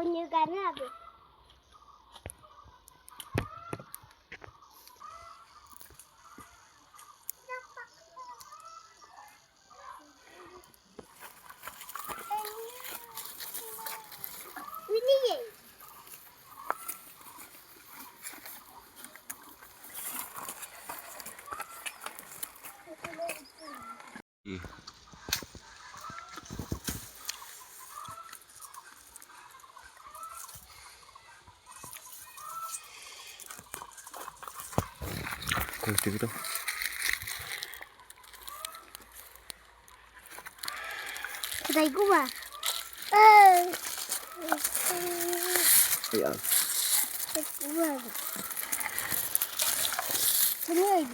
như cái nào vậy? 이. 되겠다. Đây cũng à. 야. Đây cũng à. Thế này